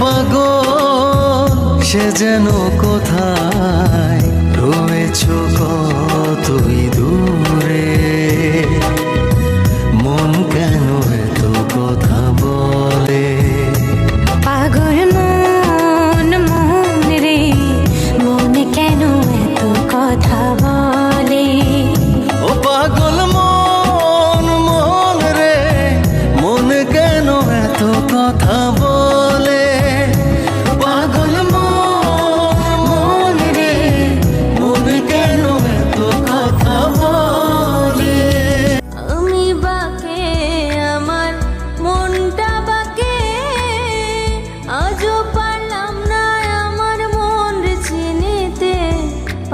পাগল সে যেন কোথায় রয়েছ কতই দূরে, মন কেন এত কথা বলে। পাগল মন মন রে, মন কেন এত কথা বলে। ও পাগল মন মন রে, মন কেন এত কথা